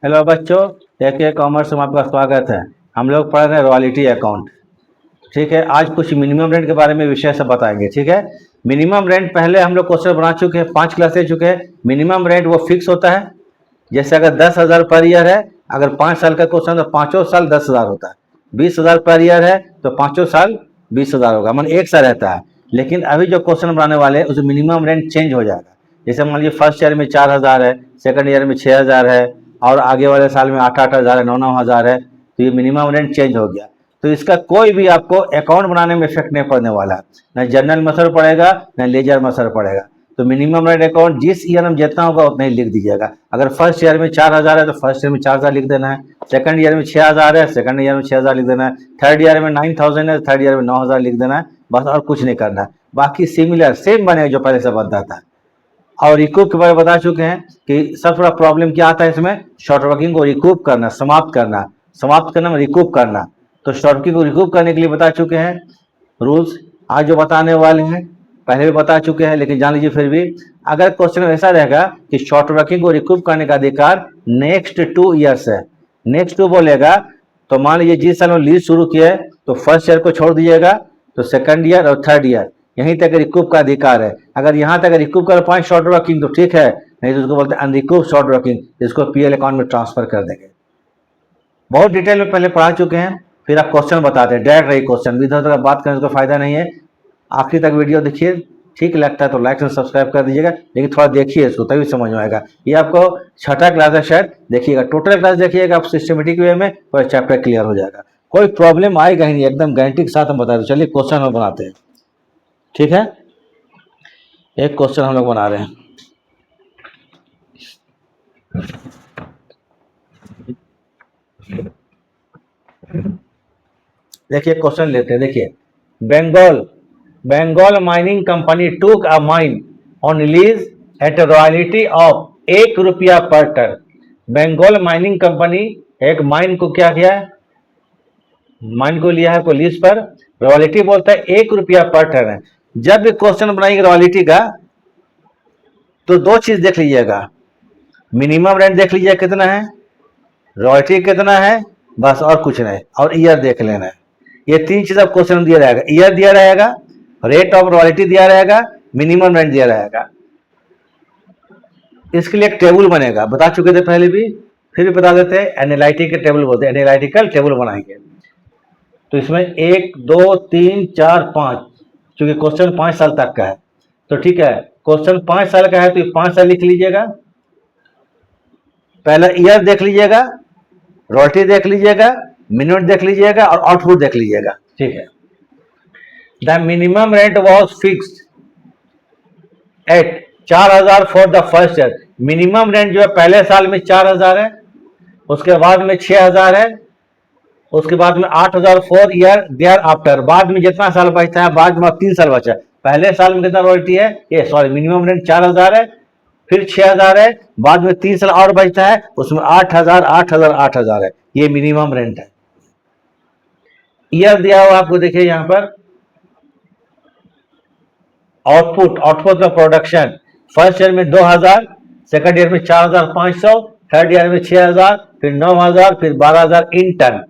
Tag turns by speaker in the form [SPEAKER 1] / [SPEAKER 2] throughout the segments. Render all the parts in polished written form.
[SPEAKER 1] Hello बच्चों, देखिए commerce में आपका स्वागत है। हम लोग पढ़ रहे हैं रॉयल्टी अकाउंट। ठीक है, आज कुछ मिनिमम रेंट के बारे में विषय से बताएंगे। ठीक है, मिनिमम रेंट पहले हम लोग क्वेश्चन बना चुके हैं, 5 क्लास ले चुके हैं। मिनिमम रेंट वो फिक्स होता है। जैसे अगर 10,000 पर ईयर है, अगर 5 साल का क्वेश्चन तो पाँचों साल 10,000 होता है। 20,000 पर ईयर है तो पाँचों साल 20,000 होगा, मतलब एक सा रहता है। लेकिन अभी जो क्वेश्चन बनाने वाले हैं उसमें मिनिमम रेंट चेंज हो जाएगा। जैसे मान लीजिए फर्स्ट ईयर में 4,000 है, सेकंड ईयर में 6,000 है, और आगे वाले साल में 8,000 है, 9,000 है। तो ये मिनिमम रेंट चेंज हो गया। तो इसका कोई भी आपको अकाउंट बनाने में इफेक्ट नहीं पड़ने वाला, न जनरल में असर पड़ेगा न लेजर में असर पड़ेगा। तो मिनिमम रेंट अकाउंट जिस ईयर में जितना होगा उतना ही लिख दीजिएगा। अगर फर्स्ट ईयर में 4,000 है तो फर्स्ट ईयर में 4,000 लिख देना है। सेकंड ईयर में 6,000 है, सेकंड ईयर में 6,000 लिख देना है। थर्ड ईयर में 9,000 है, थर्ड ईयर में 9,000 लिख देना है। बस और कुछ नहीं करना है। बाकी सिमिलर सेम बनेगा जो पहले से बनता था। और रिकूप के बारे में बता चुके हैं कि सबसे बड़ा प्रॉब्लम क्या आता है इसमें, शॉर्ट वर्किंग को रिकूप करना, समाप्त करना। समाप्त करना में रिकूप करना। तो शॉर्ट वर्किंग को रिकूप करने के लिए बता चुके हैं रूल्स। आज जो बताने वाले हैं पहले भी बता चुके हैं, लेकिन जान लीजिए फिर भी। अगर क्वेश्चन ऐसा रहेगा कि शॉर्ट वर्किंग को रिकूप करने का अधिकार नेक्स्ट 2 ईयर्स है, नेक्स्ट 2 बोलेगा तो मान लीजिए जिस साल में लीज शुरू किया है तो फर्स्ट ईयर को छोड़ दीजिएगा, तो सेकंड ईयर और थर्ड ईयर यहीं तक रिकूप का अधिकार है। अगर यहाँ तक रिकूप कर पाए शॉर्ट वर्किंग तो ठीक है, नहीं तो उसको बोलते हैं अनरिकूप शॉर्ट वर्किंग, जिसको पीएल अकाउंट में ट्रांसफर कर देंगे। बहुत डिटेल में पहले पढ़ा चुके हैं, फिर आप क्वेश्चन बताते हैं। डायरेक्ट रही क्वेश्चन, इधर उधर बात करने का फायदा नहीं है। आखिरी तक वीडियो देखिए, ठीक लगता है तो लाइक एंड सब्सक्राइब कर दीजिएगा, लेकिन थोड़ा देखिए इसको तभी समझ में आएगा। ये आपको 6ठा क्लास है शायद, देखिएगा टोटल क्लास देखिएगा, आप सिस्टमेटिक वे में पूरा चैप्टर क्लियर हो जाएगा। कोई प्रॉब्लम आएगा ही नहीं, एकदम गारंटी के साथ हम बता दें। चलिए क्वेश्चन हम बनाते हैं। ठीक है, एक क्वेश्चन हम लोग बना रहे हैं। देखिए क्वेश्चन लेते हैं। देखिए, Bengal mining company took a mine on lease at royalty of 1 रुपया per ton. Bengal mining company एक माइन को क्या किया है, माइन को लिया है को लीज पर, रॉयल्टी बोलता है 1 रुपया पर टन है। जब भी क्वेश्चन बनाएंगे रॉयल्टी का तो 2 चीज देख लीजिएगा, मिनिमम रेंट देख लीजिए कितना है, रॉयल्टी कितना है, बस और कुछ नहीं, और ईयर देख लेना है। ये 3 चीज आप क्वेश्चन दिया रहेगा, ईयर दिया रहेगा, रेट ऑफ रॉयल्टी दिया रहेगा, मिनिमम रेंट दिया रहेगा। इसके लिए एक टेबल बनेगा, बता चुके थे पहले भी, फिर भी बता देते हैं। एनालिटिकल टेबल बोलते हैं, एनालिटिकल टेबल बनाएंगे। तो इसमें 1 2 3 4 5, क्योंकि क्वेश्चन 5 साल तक का है तो ठीक है। क्वेश्चन 5 साल का है तो 5 साल लिख लीजिएगा। पहला ईयर देख लीजिएगा, रॉयल्टी देख लीजिएगा, मिनिमम देख लीजिएगा और आउटपुट देख लीजिएगा। ठीक है, the minimum rent was fixed at 4,000 for the first year. Minimum rent जो है पहले साल में 4,000 है, उसके बाद में 6,000 है, उसके बाद में 8,000 फॉर ईयर देयर आफ्टर। बाद में जितना साल बचता है, बाद में 3 साल बचा है। पहले साल में कितना रॉयल्टी है, ये सॉरी मिनिमम रेंट 4,000 है, फिर 6,000 है, बाद में 3 साल और बचता है, उसमें 8,000 8,000 8,000 है। ये मिनिमम रेंट है। ईयर दिया हुआ आपको, देखिए यहां पर आउटपुट का प्रोडक्शन फर्स्ट ईयर में 2,000, सेकंड ईयर में 4,500, थर्ड ईयर में 6,000, फिर 9,000, फिर 12,000 in ton.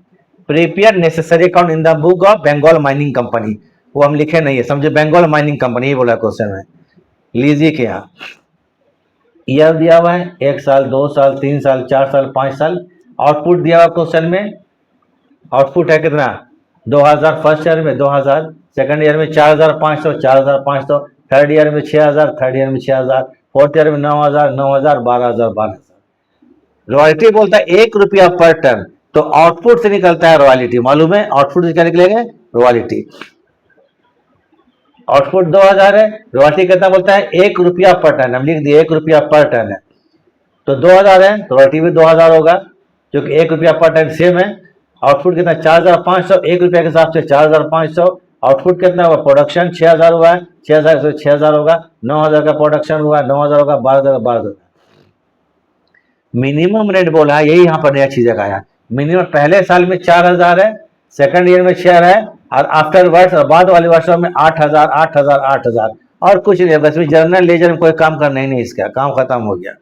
[SPEAKER 1] Prepare necessary account in the book of Bengal mining company. वो हम लिखे नहीं है, समझे, बंगाल माइनिंग कंपनी, ये बोला क्वेश्चन में। लीजिए के यहाँ ईयर दिया हुआ है, 1 साल 2 साल 3 साल 4 साल 5 साल। आउटपुट दिया हुआ क्वेश्चन में, आउटपुट है कितना, 2,000 फर्स्ट ईयर में, 2,000 सेकंड ईयर में, 4,500 4,500, थर्ड ईयर में 6,000, थर्ड ईयर में 6,000, फोर्थ ईयर में 9,000 9,000, 12,000 12,000। रॉयल्टी बोलता है 1 रुपया पर टन, तो आउटपुट से निकलता है रॉयल्टी। मालूम है आउटपुट से क्या निकलेगा, रॉयल्टी। आउटपुट 2,000 है, रॉयल्टी कितना बोलता है, 1 रुपया पर टन। हम लिख दिए 1 रुपया पर टन है, तो 2,000 है तो रॉयल्टी भी 2,000 होगा, क्योंकि 1 रुपया पर टन सेम है। आउटपुट कितना, 4,500, 1 रुपया के हिसाब से 4,500। आउटपुट कितना हुआ, प्रोडक्शन 6,000 हुआ है, 6,000 से 6,000 होगा, 9,000 का प्रोडक्शन हुआ, 9,000 होगा, 12,000 का 12,000। मिनिमम रेट बोला है, यही यहाँ पर नया चीज आया। मिनिमम पहले साल में 4,000 है, सेकंड ईयर में 6 है, और आफ्टर वर्ष और बाद वाले वर्षों में 8,000 8,000 8,000, और कुछ नहीं। बस में जर्नल लेजर में कोई काम करना ही नहीं, इसका काम खत्म हो गया।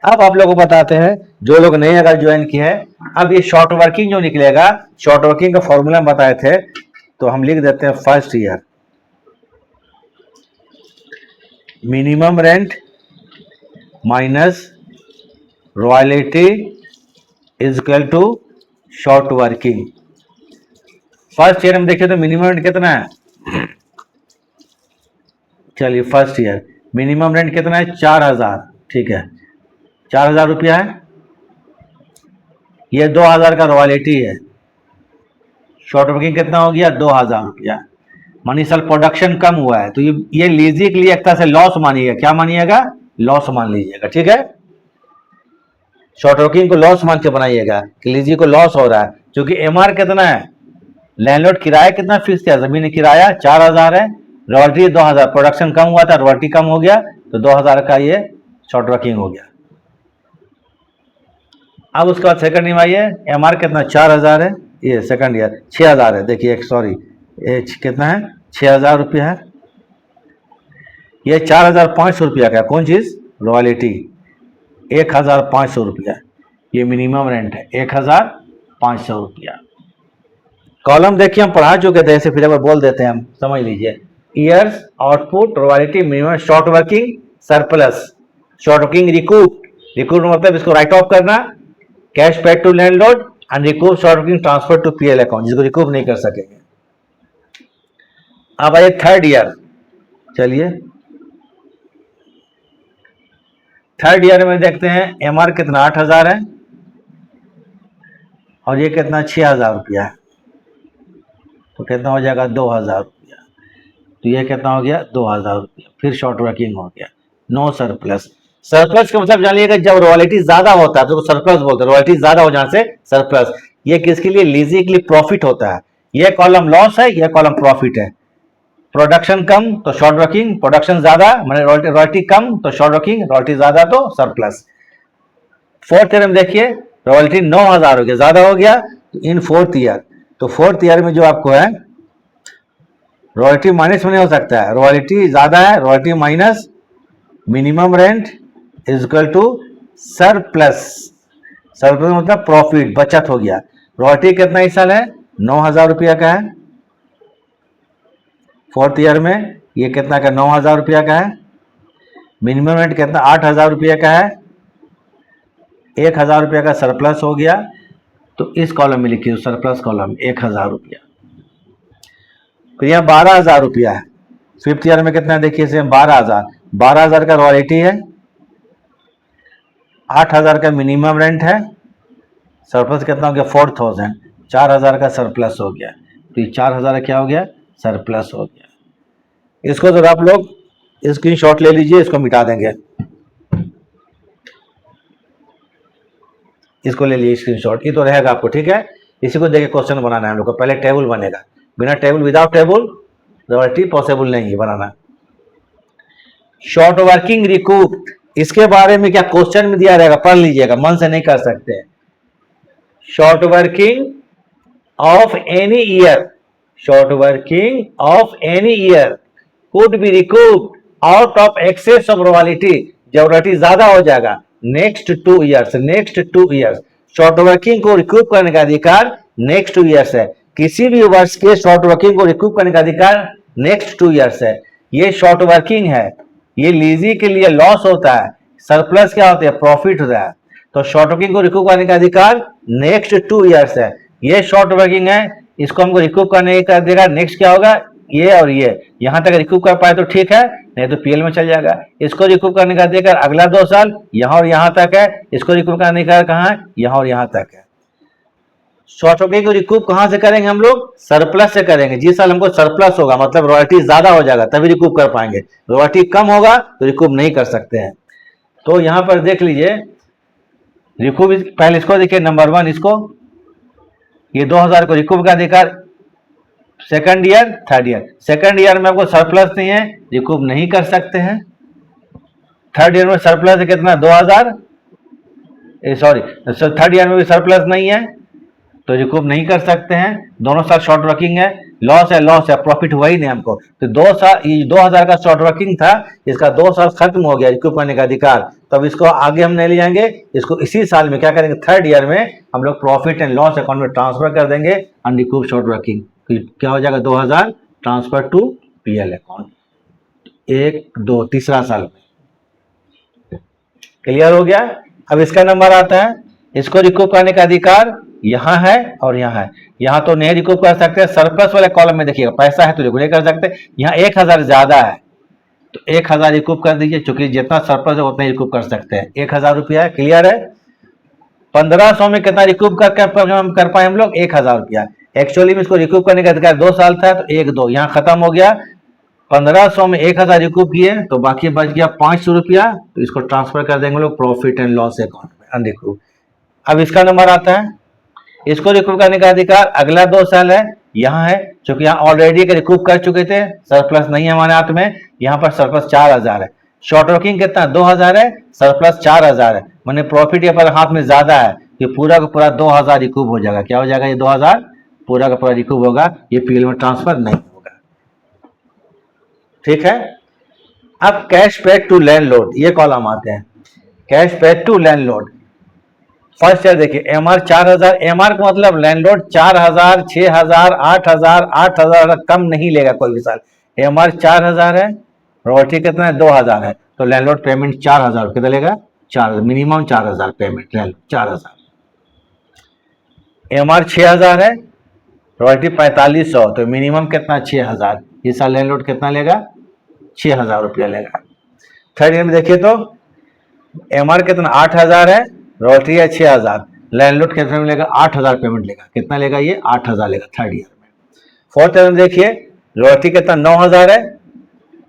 [SPEAKER 1] अब आप लोगों को बताते हैं, जो लोग नए अगर ज्वाइन किए हैं, अब ये शॉर्ट वर्किंग जो निकलेगा, शॉर्ट वर्किंग का फॉर्मूला बताए थे, तो हम लिख देते हैं first year minimum rent minus royalty is equal to short working. First year में देखिए तो मिनिमम रेंट कितना है, चलिए फर्स्ट ईयर मिनिमम रेंट कितना है 4000, ठीक है 4000 रुपया है। ये 2000 का रॉयल्टी है। शॉर्ट वर्किंग कितना हो गया 2000 रुपया। मानी साल प्रोडक्शन कम हुआ है तो ये लीजी के लिए एक तरह से लॉस मानिएगा। क्या मानिएगा, लॉस मान लीजिएगा, ठीक है। शॉर्ट वर्किंग को लॉस मान के बनाइएगा कि लीजी को लॉस हो रहा है, क्योंकि एमआर कितना है, लैंडलॉर्ड किराया कितना फिक्स किया, जमीन किराया 4000 है, रॉयल्टी 2000, प्रोडक्शन कम हुआ था रॉयल्टी कम हो गया तो 2000 का ये शॉर्ट वर्किंग हो गया। अब उसके बाद सेकंड ईयर आइए, एमआर कितना 4000 है, ये सेकंड ईयर 6000 है, देखिए सॉरी ये कितना है 6000 रुपया है। ये 4500 रुपया का कौन चीज, रॉयल्टी 1500 रुपया, ये मिनिमम रेंट है 1500 रुपया। कॉलम देखिए हम पढ़ा चुके थे, ऐसे फिर एक बार बोल देते हैं हम, समझ लीजिए। Years output royalty minimum short working surplus, short working recoup, recoup मतलब इसको राइट ऑफ करना, cash paid to landlord and recoup short working transfer to PL account, जिसको रिकूप नहीं कर सकेंगे। अब आइए थर्ड ईयर, चलिए थर्ड ईयर में देखते हैं एमआर कितना 8000 है और ये कितना 6000 रुपया है, तो कितना हो जाएगा 2000 रुपया। तो ये कितना हो गया 2000 रुपया, फिर शॉर्ट वर्किंग हो गया, नो सरप्लस। सरप्लस का मतलब जानिएगा जब रॉयल्टी ज्यादा होता है तो सरप्लस बोलते हैं, रॉयल्टी ज्यादा हो जाने से सरप्लस। ये किसके लिए, लीजी के लिए प्रॉफिट होता है। ये कॉलम लॉस है, ये कॉलम प्रॉफिट है। प्रोडक्शन कम तो शॉर्ट वर्किंग, प्रोडक्शन ज्यादा मैंने रॉयल्टी कम तो शॉर्ट वर्किंग, रॉयल्टी ज्यादा तो सरप्लस। फोर्थ ईयर में देखिए रॉयल्टी 9000 हो गया, ज्यादा हो गया इन फोर्थ ईयर, तो फोर्थ ईयर में जो आपको है रॉयल्टी माइनस में नहीं हो सकता है, रॉयल्टी ज्यादा है, royalty minus minimum rent is equal to surplus. Surplus मतलब प्रॉफिट, बचत हो गया। रॉयल्टी कितना इस साल है 9000 रुपया का है, फोर्थ ईयर में ये कितना का 9000 रुपया का है। मिनिमम रेंट कितना 8000 रुपया का है, 1000 रुपया का सरप्लस हो गया, तो इस कॉलम में लिखिए सरप्लस कॉलम 1000 रुपया। फिर यहाँ 12000 रुपया है, फिफ्थ ईयर में कितना देखिए इसे 12000 का रॉयल्टी है, 8000 का मिनिमम रेंट है, सरप्लस कितना हो गया 4000, 4000 का सरप्लस हो गया, तो ये 4000 क्या हो गया सरप्लस हो गया। इसको तो आप लोग स्क्रीनशॉट ले लीजिए, इसको मिटा देंगे, इसको ले लीजिए स्क्रीनशॉट, ये तो रहेगा आपको, ठीक है। इसी को देखिए क्वेश्चन बनाना है हम लोग को, पहले टेबल बनेगा, बिना table without table royalty possible नहीं है बनाना। शॉर्ट वर्किंग रिकूप, इसके बारे में क्या क्वेश्चन में दिया रहेगा, पढ़ लीजिएगा, मन से नहीं कर सकते। Short working of any year, short working of any year could be recouped out of excess of royalty, जब रॉयल्टी ज्यादा हो जाएगा next 2 years, next 2 years. Short working को रिकूप करने का अधिकार नेक्स्ट 2 ईयर्स है, किसी भी वर्ष के शॉर्ट वर्किंग को रिकूप करने का अधिकार नेक्स्ट 2 ईयर्स है। ये शॉर्ट वर्किंग है, ये लीजी के लिए लॉस होता है, सरप्लस क्या होता है प्रॉफिट होता है, तो शॉर्ट वर्किंग को रिकूप करने का अधिकार नेक्स्ट 2 ईयर्स है। ये शॉर्ट वर्किंग है, इसको हमको रिकूप करने का अधिकार नेक्स्ट क्या होगा, ये और ये, यहां तक रिकूप कर पाए तो ठीक है, नहीं तो पीएल में चल जाएगा। इसको रिकूप करने का अधिकार अगला 2 साल यहां और यहां तक है, इसको रिकूप करने का कहां है, यहां और यहां तक है। शॉर्ट वर्किंग को रिकूप कहां से करेंगे हम लोग, सरप्लस से करेंगे। जिस साल हमको सरप्लस होगा मतलब रॉयल्टी ज्यादा हो जाएगा तभी रिकूप कर पाएंगे, रॉयल्टी कम होगा तो रिकूप नहीं कर सकते हैं। तो यहां पर देख लीजिए रिकूप, पहले इसको देखिए नंबर 1, इसको ये 2000 को रिकूप का अधिकार second year third year. Second year में आपको सरप्लस नहीं है, रिकूप नहीं कर सकते हैं। थर्ड ईयर में सरप्लस है कितना 2000, सॉरी थर्ड ईयर में भी सरप्लस नहीं है तो रिकूप नहीं कर सकते हैं। दोनों साल शॉर्ट वर्किंग है, लॉस है, प्रॉफिट हुआ ही नहीं हमको। तो 2 साल, ये 2000 का शॉर्ट वर्किंग था, इसका 2 साल खत्म हो गया रिकूप करने का अधिकार। तब इसको आगे हम नहीं ले जाएंगे, इसको इसी साल में क्या करेंगे, थर्ड ईयर में हम लोग प्रॉफिट एंड लॉस अकाउंट में ट्रांसफर कर देंगे अनरिकूप शॉर्ट वर्किंग। क्या हो जाएगा, 2000 ट्रांसफर टू पीएल अकाउंट, 1 2 तीसरा साल में। क्लियर हो गया। अब इसका नंबर आता है, इसको रिकूप करने का अधिकार यहां है और यहां है। यहां तो नहीं रिकूप कर सकते, सरप्लस वाले कॉलम में देखिएगा पैसा है तो रिकूप नहीं कर सकते। यहां 1000 ज्यादा है तो 1000 रिकूप कर दीजिए, चूंकि जितना सरप्लस है उतना ही रिकूप कर सकते हैं। 1000 रुपया है, क्लियर है। 1500 में कितना रिकूप कर पाए हम लोग, 1000 रुपया। एक्चुअली में इसको रिकूप करने का अधिकार 2 साल था, तो 1 2 यहाँ खत्म हो गया। 1500 में 1000 रिकूप किए तो बाकी बच गया 500 रुपया, तो इसको ट्रांसफर कर देंगे लोग प्रॉफिट एंड लॉस अकाउंट में अनरिकूप। अब इसका नंबर आता है, इसको रिकूप करने का अधिकार अगला 2 साल है, यहाँ है, क्योंकि यहाँ ऑलरेडी रिकूप कर चुके थे, सरप्लस नहीं है हमारे हाथ में। यहाँ पर सरप्लस 4000 है, शॉर्ट वर्किंग कितना 2000 है, सरप्लस 4000 है, मैंने प्रॉफिट यहाँ पर हाथ में ज्यादा है, ये पूरा का पूरा 2000 रिकूप हो जाएगा। क्या हो जाएगा, ये 2000 पूरा का पूरा रिकूप होगा, ये पीएल में ट्रांसफर नहीं होगा। ठीक है। अब कैश पेड टू लैंडलॉर्ड, ये कॉलम आते हैं, cash paid to landlord. First year देखिए, एमआर 4000, एमआर का मतलब लैंडलॉर्ड 4000, 6000, 8000, 8000 कम नहीं लेगा कोई भी साल। एमआर 4000 है, रॉयल्टी कितना है 2000 है, तो लैंडलॉर्ड पेमेंट 4000 कितना लेगा, 4 मिनिमम 4000 पेमेंट लैंडलॉर्ड 4000। एमआर 6000 है, रॉयल्टी 4500, तो मिनिमम कितना 6000। ये साल लैंडलॉर्ड कितना लेगा, 6000 रुपया लेगा। थर्ड ईयर में देखिए तो एमआर कितना 8000 है, रॉयल्टी है 6000, लैंडलॉर्ड कितना लेगा 8000 पेमेंट लेगा, कितना लेगा ये 8000 लेगा थर्ड ईयर में। फोर्थ ईयर में देखिए रॉयल्टी कितना 9000 है,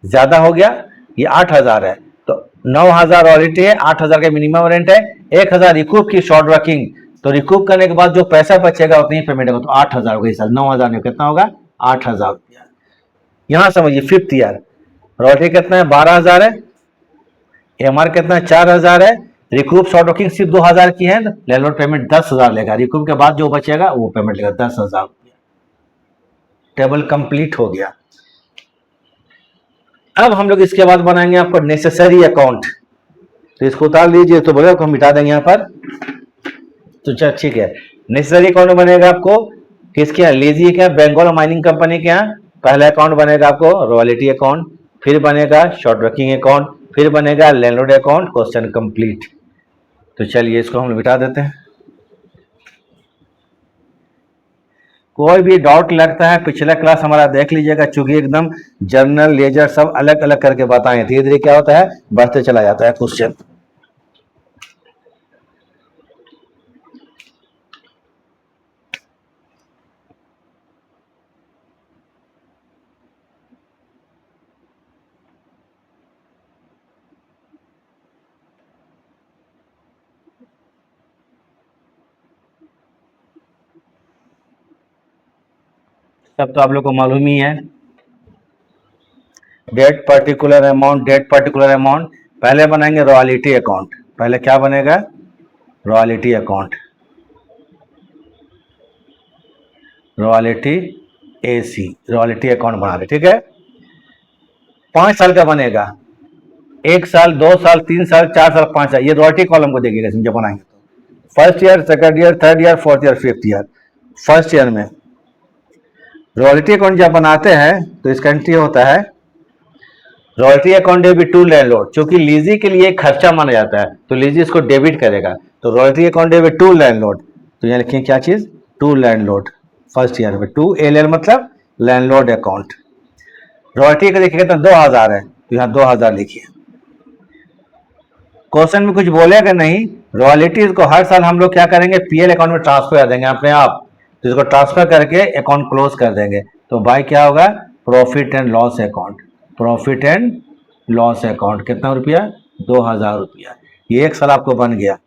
[SPEAKER 1] ज्यादा हो गया, ये 8000 है, तो 9000 रॉयल्टी है, 8000 का मिनिमम रेंट है, 1000 रिकूप की शॉर्ट वर्किंग, तो रिकूप करने के बाद जो पैसा बचेगा उतनी पेमेंट होगा, तो 8000 होगा इस साल। 9000 में कितना होगा 8000 रुपया। यहां समझिए फिफ्थ ईयर रॉयल्टी कितना है 12000 है, एमआर कितना है 4000 है, रिकूप शॉर्ट वर्किंग सिर्फ 2000 की है, लैंडलॉर्ड पेमेंट 10000 लेगा, रिकूप के बाद जो बचेगा वो पेमेंट लेगा 10000 रुपया। टेबल कंप्लीट हो गया। अब हम लोग इसके बाद बनाएंगे आपको नेसेसरी अकाउंट, तो इसको उतार लीजिए, तो बोले हम मिटा देंगे यहाँ पर, तो चल ठीक है। नेसेसरी अकाउंट बनेगा आपको किसके यहाँ, लीजिए क्या, बंगाल माइनिंग कंपनी के यहाँ। पहला अकाउंट बनेगा आपको रॉयल्टी अकाउंट, फिर बनेगा शॉर्ट वर्किंग अकाउंट, फिर बनेगा लैंडलॉर्ड अकाउंट। Question complete. तो चलिए इसको हम मिटा देते हैं। कोई भी डाउट लगता है पिछला क्लास हमारा देख लीजिएगा, चूंकि एकदम जर्नल लेजर सब अलग अलग करके बताएं, धीरे धीरे क्या होता है बढ़ते चला जाता है क्वेश्चन। सब तो आप लोग को मालूम ही है, date particular amount, date particular amount. पहले बनाएंगे रॉयल्टी अकाउंट, पहले क्या बनेगा royalty account, royalty AC, royalty account बना रहे, ठीक है। 5 साल का बनेगा, 1 साल 2 साल 3 साल 4 साल 5 साल, ये रॉयल्टी कॉलम को देखिएगा जब बनाएंगे तो। First year, second year, third year, fourth year, fifth year. First year में रॉयल्टी अकाउंट जब बनाते हैं तो इसका एंट्री होता है royalty account debit to landlord, क्योंकि लीजी के लिए खर्चा माना जाता है, तो लीजी इसको डेबिट करेगा, तो royalty account debit to landlord. तो यहाँ लिखेंगे क्या चीज, टू लैंडलॉर्ड। फर्स्ट ईयर में टू एल मतलब लैंडलॉर्ड अकाउंट। रॉयल्टी का देखिए कितना 2000 है, तो यहाँ 2000 लिखिए। क्वेश्चन में कुछ बोलेगा नहीं, रॉयल्टीज को हर साल हम लोग क्या करेंगे पीएल अकाउंट में ट्रांसफर कर देंगे अपने आप, तो इसको ट्रांसफर करके अकाउंट क्लोज कर देंगे। तो बाय क्या होगा profit and loss account, profit and loss account कितना रुपया 2000 रुपया। ये 1 साल आपको बन गया।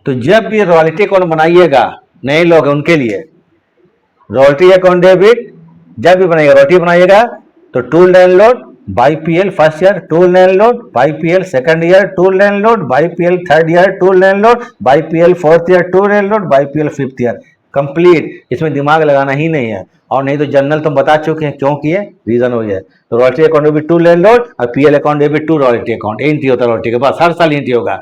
[SPEAKER 1] तो जब भी रॉयल्टी अकाउंट बनाइएगा नए लोग उनके लिए, रॉयल्टी अकाउंट डेबिट जब भी बनाइएगा, रॉयल्टी बनाइएगा तो to landlord by PL first year, to landlord by PL second year, to landlord by PL third year, to landlord by PL fourth year, to landlord by PL fifth year. Complete, इसमें दिमाग लगाना ही नहीं है। और नहीं तो general तुम बता चुके हैं क्यों किए, रीजन हो गया। तो royalty account debit to landlord और PL account debit to royalty account, entry होता है रॉयल्टी के पास, हर साल एंट्री होगा।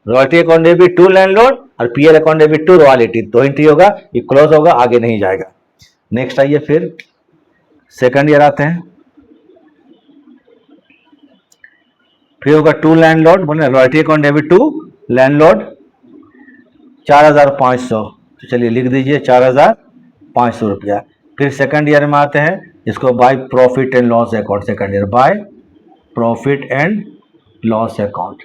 [SPEAKER 1] Royalty account debit to landlord और PL account debit to royalty, तो एंट्री होगा, ये क्लोज होगा, आगे नहीं जाएगा। नेक्स्ट आइए फिर सेकंड ईयर आते हैं। फिर होगा टू लैंडलॉर्ड, बोले royalty account debit to landlord 4500, तो चलिए लिख दीजिए 4500 रुपया। फिर सेकंड ईयर में आते हैं, इसको bye profit and loss account, second year by profit and loss account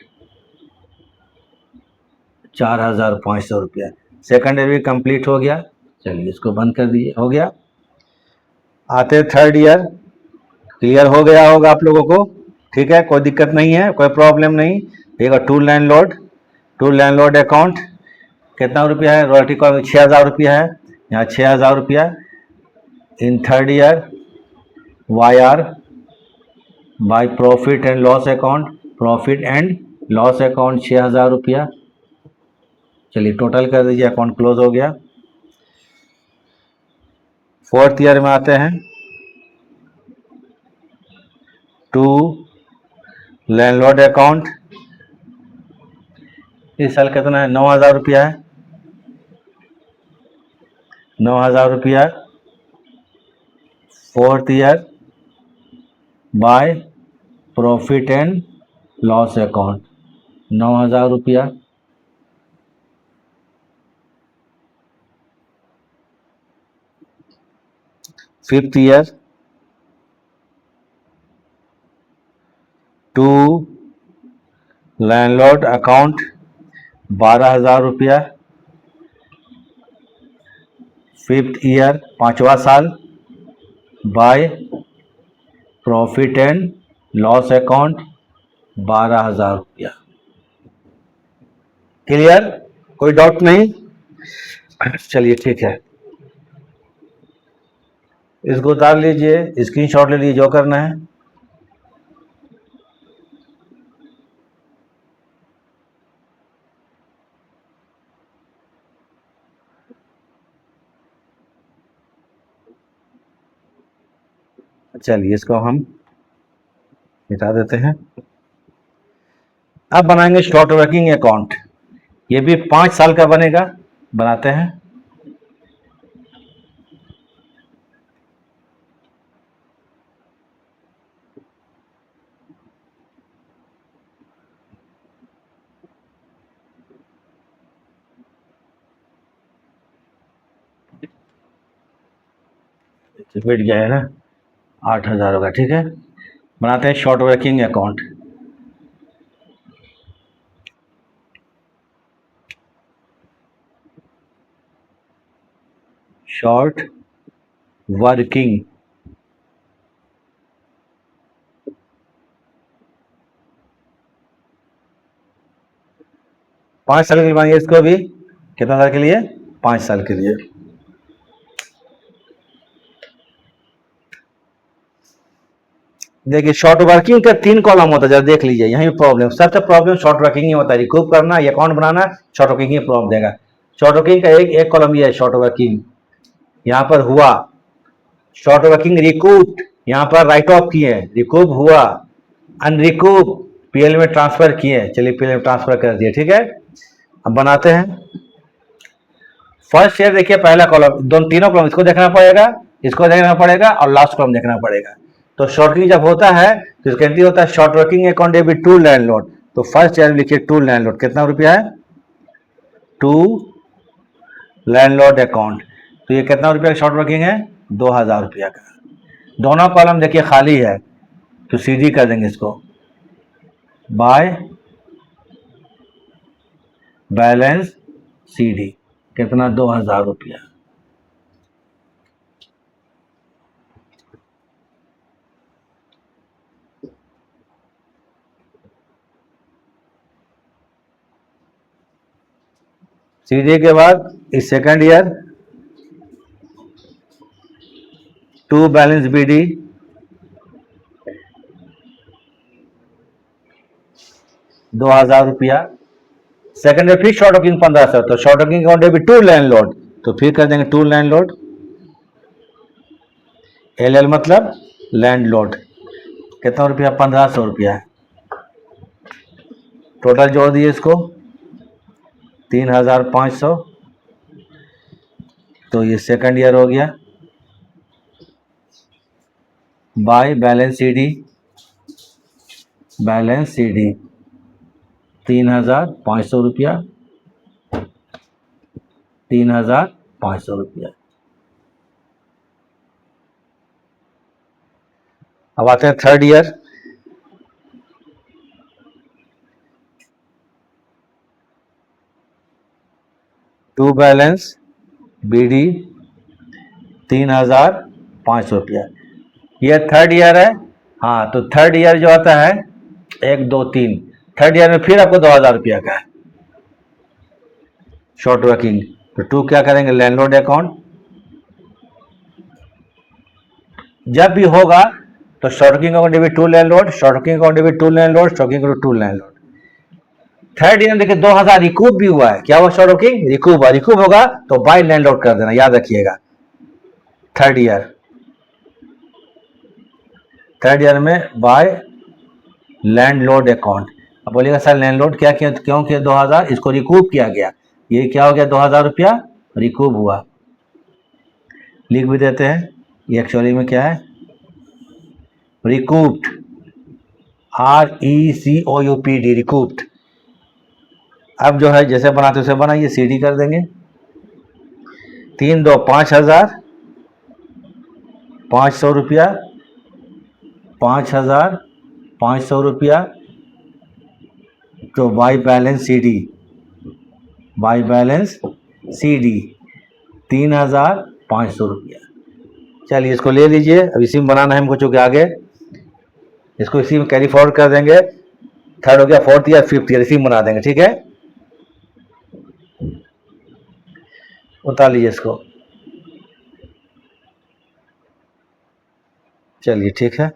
[SPEAKER 1] 4500 रुपया। सेकंड ईयर भी कंप्लीट हो गया, चलिए इसको बंद कर दीजिए, हो गया। आते हैं थर्ड ईयर, क्लियर हो गया होगा आप लोगों को, ठीक है, कोई दिक्कत नहीं है, कोई प्रॉब्लम नहीं। एक टू लैंडलॉर्ड अकाउंट कितना रुपया है, रॉयल्टी का 6000 रुपया है, यहाँ 6000 रुपया। In third year Y R by profit and loss account, profit and loss account 6000 रुपया। चलिए टोटल कर दीजिए, अकाउंट क्लोज हो गया। फोर्थ ईयर में आते हैं, टू लैंडलॉर्ड अकाउंट, इस साल कितना है, 9000 रुपया है, 9000 रुपया। Fourth year by profit and loss account 9000 रुपया। Fifth year to landlord account 12000 रुपया। फिफ्थ ईयर, पांचवा साल, by profit and loss account 12000 रुपया। क्लियर, कोई डाउट नहीं, चलिए ठीक है, इसको उतार लीजिए, स्क्रीनशॉट ले लीजिए, जो करना है। चलिए इसको हम मिटा देते हैं। अब बनाएंगे शॉर्ट वर्किंग अकाउंट, ये भी 5 साल का बनेगा, बनाते हैं। मिट गया है ना, 8000 होगा, ठीक है। बनाते हैं short working account. Short working, पांच साल के लिए बनाइए इसको भी, कितना साल के लिए, 5 साल के लिए। देखिए शॉर्ट वर्किंग का 3 कॉलम होता है, जरा देख लीजिए, यही प्रॉब्लम, सबसे प्रॉब्लम शॉर्ट वर्किंग ही होता है, रिकूप करना, अकाउंट बनाना, शॉर्ट वर्किंग ही प्रॉब्लम देगा। शॉर्ट वर्किंग का एक कॉलम ये है, शॉर्ट वर्किंग, यहाँ पर हुआ, शॉर्ट वर्किंग रिकूप, यहाँ पर राइट ऑफ किए, रिकूप हुआ, अनरिकूप पीएल में ट्रांसफर किए, चलिए पीएल में ट्रांसफर कर दिए, ठीक है। अब बनाते हैं फर्स्ट शेयर, देखिए पहला कॉलम, दोनों तीनों कॉलम, इसको देखना पड़ेगा, इसको देखना पड़ेगा और लास्ट कॉलम देखना पड़ेगा। तो शॉर्टिंग जब होता है तो इसका एंट्री होता है short working account debit to landlord, तो फर्स्ट शेयर लिखिए टू लैंडलॉर्ड, कितना रुपया है, टू लैंडलॉर्ड अकाउंट, तो ये कितना रुपया का शॉर्ट वर्किंग है, 2000 रुपया का। दोनों कॉलम देखिए खाली है, तो सीधी कर देंगे इसको, बाय बैलेंस सीडी, कितना, 2000 रुपया। सीडी के बाद इस second year to balance BD, ₹2000। Second year फिर शॉर्ट वर्किंग 1500, तो short working account debit to landlord, तो फिर कर देंगे टू लैंडलॉर्ड, LL मतलब लैंडलॉर्ड। कितना रुपया? 1500 रुपया। टोटल जोड़ दिए इसको 3500, तो ये सेकंड ईयर हो गया। By balance CD, balance CD 3500 रुपया, 3500 रुपया। अब आते हैं third year. To balance BD 3500 रुपया। ये थर्ड ईयर है। हाँ, तो थर्ड ईयर जो आता है 1 2 3, थर्ड ईयर में फिर आपको 2000 रुपया का है शॉर्ट वर्किंग। तो टू क्या करेंगे? Landlord account. जब भी होगा तो short working account debit to landlord, short working account debit to landlord, short working account to landlord. Third year में देखिए 2000 रिकूप भी हुआ है। क्या हुआ? शॉर्ट वर्किंग रिकूप हुआ। रिकूप होगा तो बाय लैंडलॉर्ड कर देना, याद रखिएगा। थर्ड ईयर में बाय लैंडलॉर्ड अकाउंट। अब बोलिएगा सर लैंडलॉर्ड क्या किया, क्यों किया? 2000 इसको रिकूप किया गया। ये क्या हो गया? 2000 रुपया रिकूप हुआ। लिख भी देते हैं, ये एक्चुअली में क्या है? Recouped, RECOUPD, recouped. अब जो है जैसे बनाते उसे बनाइए, CD कर देंगे। 3 2 5000, 500 रुपया, 5500 रुपया, तो बाई बैलेंस CD 3500 रुपया। चलिए इसको ले लीजिए। अब इसी में बनाना है हमको, चूँकि आगे इसको इसी में कैरी फॉरवर्ड कर देंगे। थर्ड हो गया, फोर्थ ईयर, फिफ्थ ईयर इसी में बना देंगे। ठीक है, उतार लीजिए इसको। चलिए ठीक है,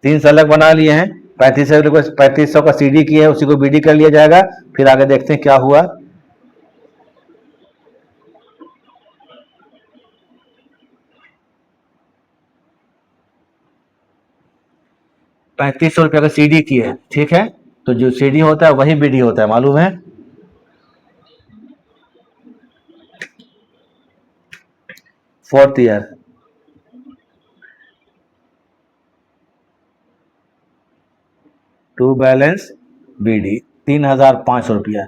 [SPEAKER 1] 3 सलग बना लिए हैं। 3500 का CD की है, उसी को BD कर लिया जाएगा। फिर आगे देखते हैं क्या हुआ। ₹3500 का CD की है, ठीक है। तो जो CD होता है वही BD होता है, मालूम है। Fourth year to balance BD 3500 रुपया।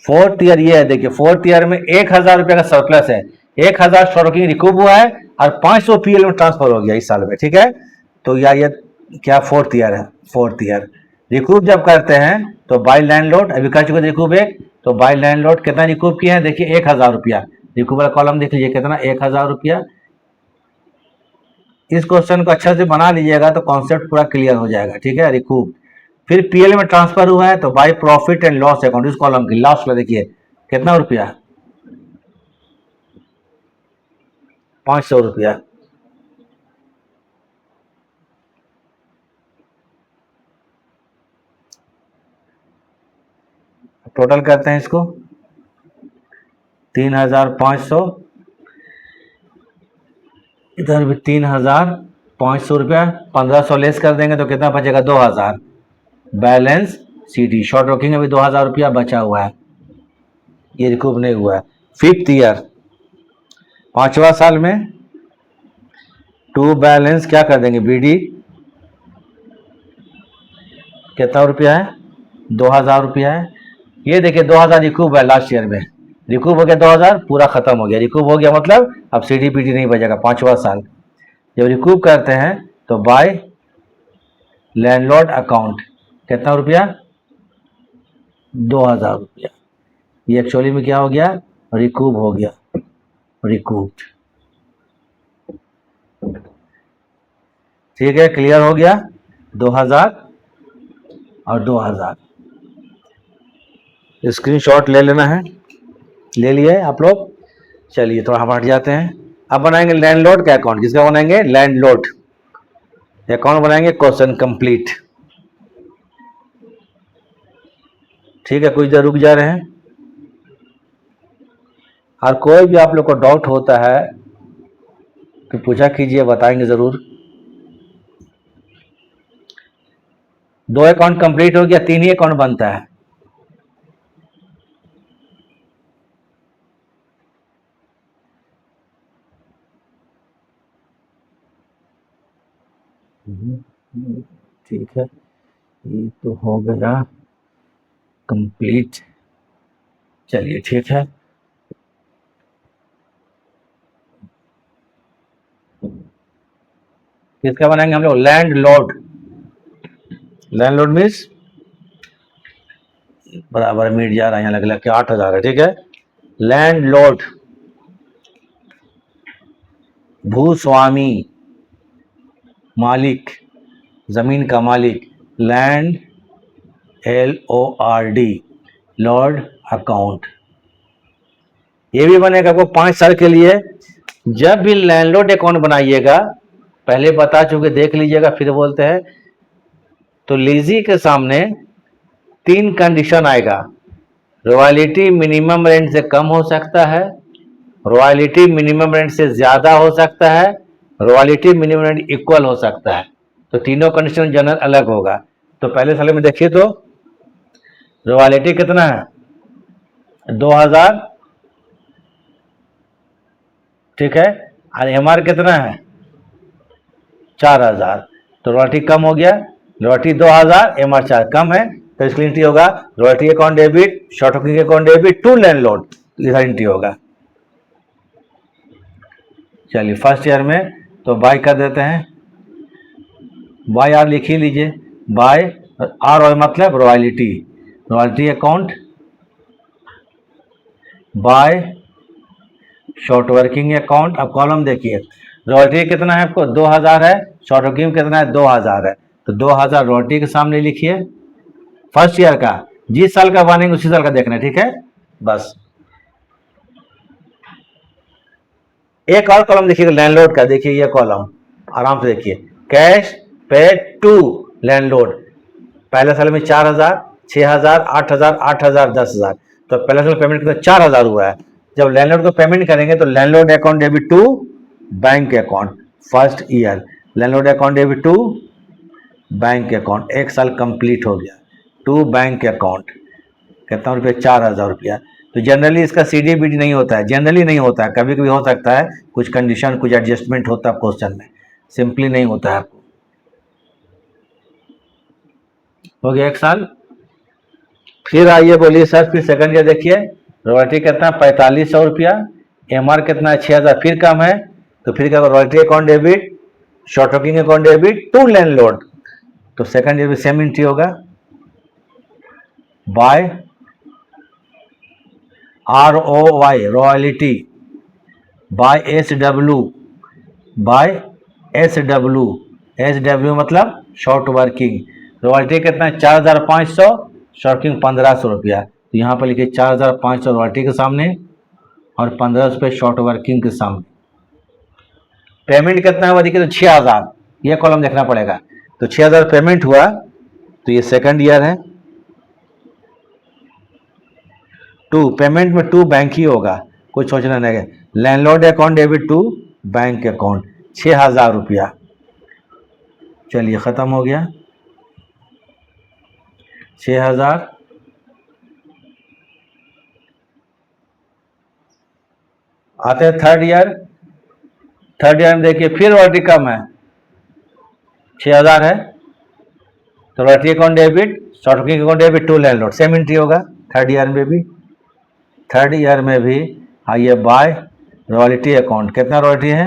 [SPEAKER 1] फोर्थ ईयर ये है, देखिए फोर्थ ईयर में 1000 रुपया का सरप्लस है। 1000 शॉर्किंग रिकूप हुआ है और 500 PL में ट्रांसफर हो गया इस साल में। ठीक है, तो ये क्या फोर्थ ईयर है। फोर्थ ईयर रिकूप जब करते हैं तो बाय लैंडलॉर्ड, अभी कर चुके रिकूप एक, तो बाय लैंडलॉर्ड कितना रिकूप किया है? देखिए 1000 रुपया। रिकूप वाला कॉलम देख लीजिए कितना, 1000 रुपया। इस क्वेश्चन को अच्छा से बना लीजिएगा तो कॉन्सेप्ट पूरा क्लियर हो जाएगा। ठीक है, रिकूप। फिर PL में ट्रांसफर हुआ है तो bye profit and loss account, इस कॉलम की लास्ट में देखिए कितना रुपया, 500 रुपया। टोटल करते हैं इसको 3500, इधर भी 3500 रुपया। 1500 लेस कर देंगे तो कितना बचेगा? 2000। बैलेंस CD शॉर्ट वर्किंग में भी 2000 रुपया बचा हुआ है, ये रिकूप नहीं हुआ है। फिफ्थ ईयर 5वां साल में टू बैलेंस क्या कर देंगे? BD कितना रुपया है? 2000 रुपया है। ये देखिए 2000 रिकूप है लास्ट ईयर में। रिकूप हो गया 2000, पूरा खत्म हो गया। रिकूप हो गया मतलब अब CD BD नहीं बचेगा 5वां साल। जब रिकूप करते हैं तो बाय लैंडलॉर्ड अकाउंट कितना रुपया? 2000 रुपया। ये एक्चुअली में क्या हो गया? रिकूप हो गया, रिकूप। ठीक है, क्लियर हो गया। 2000 और 2000 स्क्रीनशॉट ले लेना है, ले लिए आप लोग। चलिए थोड़ा हम हट जाते हैं। अब बनाएंगे लैंडलॉर्ड का अकाउंट। किसका बनाएंगे? लैंडलॉर्ड अकाउंट बनाएंगे। Question complete. ठीक है, कुछ देर रुक जा रहे हैं। और कोई भी आप लोग को डाउट होता है तो पूछा कीजिए, बताएंगे ज़रूर। 2 अकाउंट कंप्लीट हो गया, 3 ही अकाउंट बनता है। ठीक है, ये तो हो गया कंप्लीट। चलिए ठीक है, किसका बनाएंगे हम लोग? Land Lord. Land Lord means बराबर मीट जा रहा है, यहाँ लग के 8,000 है। ठीक है, लैंड लॉर्ड, भूस्वामी, मालिक, जमीन का मालिक। Land LORD, Lord account. ये भी बनेगा आपको 5 साल के लिए। जब भी लैंडलॉर्ड अकाउंट बनाइएगा, पहले बता चुके, देख लीजिएगा, फिर बोलते हैं, तो लीजी के सामने 3 कंडीशन आएगा। रॉयल्टी मिनिमम रेंट से कम हो सकता है, रॉयल्टी मिनिमम रेंट से ज़्यादा हो सकता है, रॉयल्टी मिनिमम रेंट इक्वल हो सकता है। तो तीनों कंडीशन जनरल अलग होगा। तो पहले साल में देखिए तो रॉयल्टी कितना है? 2,000। ठीक है, और MR कितना है? 4,000। तो रॉयल्टी कम हो गया, रॉयल्टी 2,000, MR 4 कम है, तो इसकी एंट्री होगा royalty account debit, short booking account debit to landlord, इसका एंट्री होगा। चलिए फर्स्ट ईयर में तो बाय कर देते हैं, बाय आर लिख ही लीजिए। बाय आर और मतलब royalty, royalty account by short working account. अब कॉलम देखिए, रॉयल्टी कितना है आपको? 2,000 है, शॉर्ट वर्किंग कितना है? 2,000 है, तो 2,000 रॉयल्टी के सामने लिखिए। फर्स्ट ईयर का, जिस साल का बनेंगे उसी साल का देखना है। ठीक है, बस। एक और कॉलम देखिएगा लैंडलॉर्ड का, देखिए ये कॉलम आराम से देखिए, कैश पे टू लैंडलॉर्ड। पहले साल में 4,000, 6,000, 8,000, 8,000, 10,000, तो पहले साल पेमेंट कितना? 4,000 हुआ है। जब लैंडलॉर्ड को पेमेंट करेंगे तो landlord account debit to bank account, first year landlord account debit to bank account, 1 साल कंप्लीट हो गया, टू बैंक अकाउंट। कितना रुपया? 4,000 रुपया। तो जनरली इसका CDBD नहीं होता है, जनरली नहीं होता है, कभी कभी हो सकता है, कुछ कंडीशन, कुछ एडजस्टमेंट होता है क्वेश्चन में, सिंपली नहीं होता है। आपको हो गया 1 साल। फिर आइए बोलिए सर, फिर सेकंड ईयर देखिए, रॉयल्टी कितना? 4,500 रुपया, MR कितना है? 6,000, फिर कम है, तो फिर क्या होगा? Royalty account debit, short working account debit to landlord, तो सेकंड ईयर में सेम एंट्री होगा। By ROY royalty, by SW, by SW मतलब शॉर्ट वर्किंग। रॉयल्टी कितना है? 4,500, शॉर्ट वर्किंग 1,500 रुपया, तो यहाँ पर लिखिए 4,500 रॉयल्टी के सामने और 1,500 रुपये शॉर्ट वर्किंग के सामने। पेमेंट कितना हुआ देखिए, तो 6,000, ये कॉलम देखना पड़ेगा। तो 6,000 पेमेंट हुआ, तो ये सेकंड ईयर है। टू पेमेंट में टू बैंक ही होगा, कुछ सोचना नहीं है। Landlord account debit to bank account, 6,000 रुपया। चलिए ख़त्म हो गया, 6,000। आते हैं थर्ड ईयर। थर्ड ईयर में देखिए फिर रॉयल्टी कम है, 6,000 है, तो royalty account debit, short working account debit to landlord, same entry होगा थर्ड ईयर में भी। थर्ड ईयर में भी आइए, बाय रॉयल्टी अकाउंट, कितना रॉयल्टी है?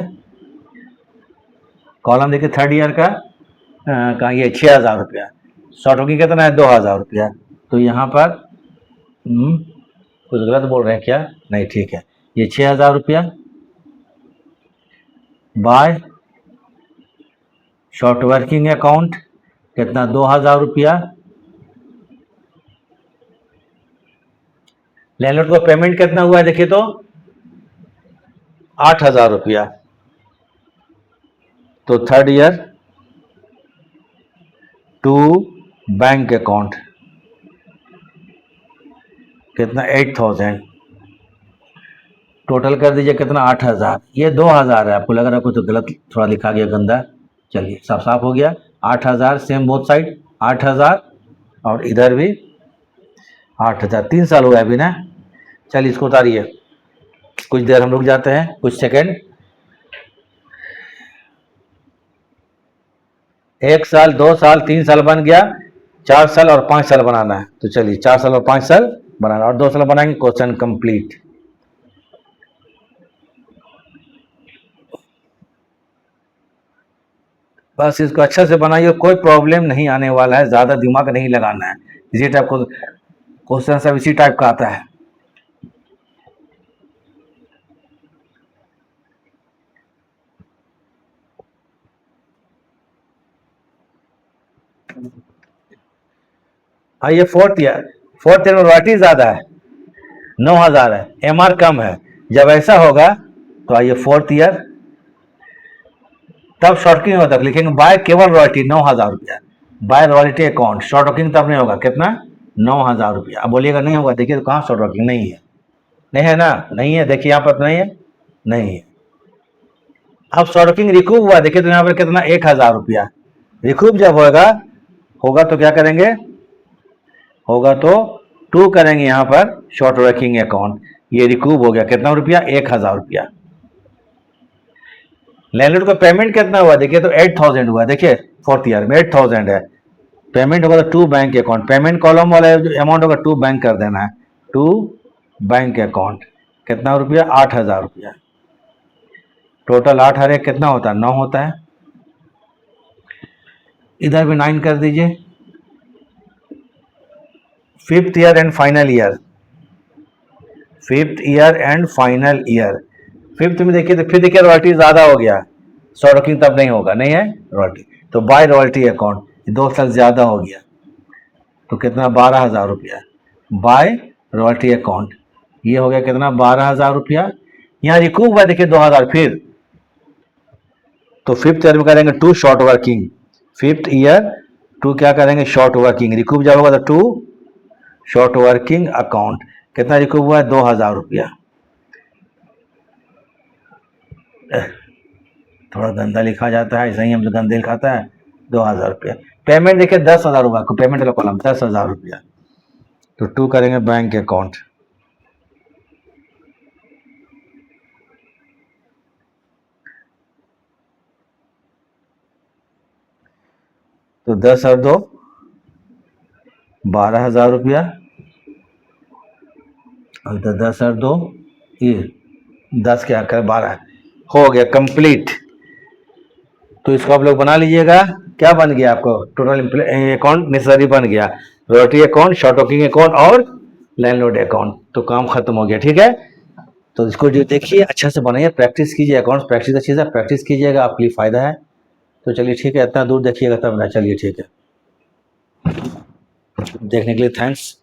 [SPEAKER 1] कॉलम देखिए थर्ड ईयर का, कहाँ? ये 6,000 रुपया। शॉर्ट वर्किंग कितना है? 2,000 रुपया। तो यहाँ पर कुछ गलत बोल रहे हैं क्या? नहीं, ठीक है, ये 6,000 रुपया बाय शॉर्ट वर्किंग अकाउंट, कितना? 2,000 रुपया। लैंडलॉर्ड को पेमेंट कितना हुआ है देखिए तो 8,000 रुपया। तो third year to bank account, कितना? 8,000। टोटल कर दीजिए कितना 8,000, ये 2,000 है, आपको लग रहा है कुछ तो गलत थोड़ा लिखा गया गंदा, चलिए साफ साफ हो गया 8,000 सेम बोथ साइड 8,000 और इधर भी 8,000, 3 साल हुआ है अभी ना। चलिए इसको उतारिए, कुछ देर हम रुक जाते हैं, कुछ सेकेंड। 1 साल 2 साल 3 साल बन गया, 4 साल और 5 साल बनाना है, तो चलिए 4 साल और 5 साल बनाना और 2 साल बनाएंगे, क्वेश्चन कंप्लीट। बस इसको अच्छा से बनाइए, कोई प्रॉब्लम नहीं आने वाला है, ज़्यादा दिमाग नहीं लगाना है, इसी टाइप को क्वेश्चन सब इसी टाइप का आता है। आइए फोर्थ ईयर में रॉयल्टी ज़्यादा है, 9,000 है, MR कम है, जब ऐसा होगा तो आइए फोर्थ ईयर, तब शॉर्टकिंग होता है, लिखेंगे बाय केवल रॉयल्टी 9,000 रुपया, by royalty account, short working तब नहीं होगा, कितना 9,000 रुपया। अब बोलिएगा नहीं होगा, देखिए तो कहाँ शॉर्ट वर्किंग नहीं है, नहीं है ना, नहीं है, देखिए यहाँ पर नहीं है, नहीं है। अब शॉर्ट वर्किंग रिकूव हुआ, देखिए तो यहाँ पर कितना 1,000 रुपया, रिकूव जब होगा तो क्या करेंगे, होगा तो 2 करेंगे यहाँ पर शॉर्ट वर्किंग अकाउंट, ये रिकूव हो गया कितना रुपया 1,000 रुपया। लैंडलॉर्ड का पेमेंट कितना हुआ, देखिए तो 8,000 हुआ, देखिए फोर्थ ईयर में 8,000 है, पेमेंट होगा तो 2 बैंक अकाउंट, पेमेंट कॉलम वाला जो अमाउंट होगा 2 बैंक कर देना है, 2 बैंक अकाउंट, कितना रुपया 8,000 रुपया, टोटल 8 हर एक कितना होता है 9 होता है, इधर भी 9 कर दीजिए। 5th year and final year, 5th year and final year, 5th में देखिए तो फिर देखिए रॉयल्टी ज़्यादा हो गया, शॉर्ट वर्किंग तब नहीं होगा, नहीं है रॉयल्टी, तो बाय रॉयल्टी अकाउंट 2 साल ज़्यादा हो गया, तो कितना 12,000 रुपया, बाय रॉयल्टी अकाउंट, ये हो गया कितना 12,000 रुपया। यहाँ रिकूव हुआ देखिए 2,000, फिर तो 5th ईयर में करेंगे 2 शॉर्ट वर्किंग, 5th ईयर 2 क्या करेंगे शॉर्ट वर्किंग, रिकूव जब होगा तो 2 शॉर्ट वर्किंग अकाउंट, कितना रिकूव हुआ है 2,000 रुपया, थोड़ा गंदा लिखा जाता है, ऐसा ही हम जो गंदे लिखाता है 2,000 रुपया। पेमेंट देखिए 10,000 हुआ, पेमेंट का कॉलम 10,000 रुपया, तो 2 करेंगे बैंक अकाउंट, तो 10 और 2 12,000 रुपया, और 10 और 2 ये 10 क्या कर 12, हो गया कंप्लीट। तो इसको आप लोग बना लीजिएगा, क्या बन गया आपको टोटल अकाउंट नेसेसरी बन गया, royalty account, short working account और लैंडलॉर्ड अकाउंट, तो काम खत्म हो गया, ठीक है। तो इसको जो देखिए अच्छा से बनाइए, प्रैक्टिस कीजिए, अकाउंट प्रैक्टिस अच्छी से प्रैक्टिस कीजिएगा, आपके लिए फ़ायदा है। तो चलिए ठीक है, इतना दूर देखिएगा तब ना, चलिए ठीक है, देखने के लिए थैंक्स।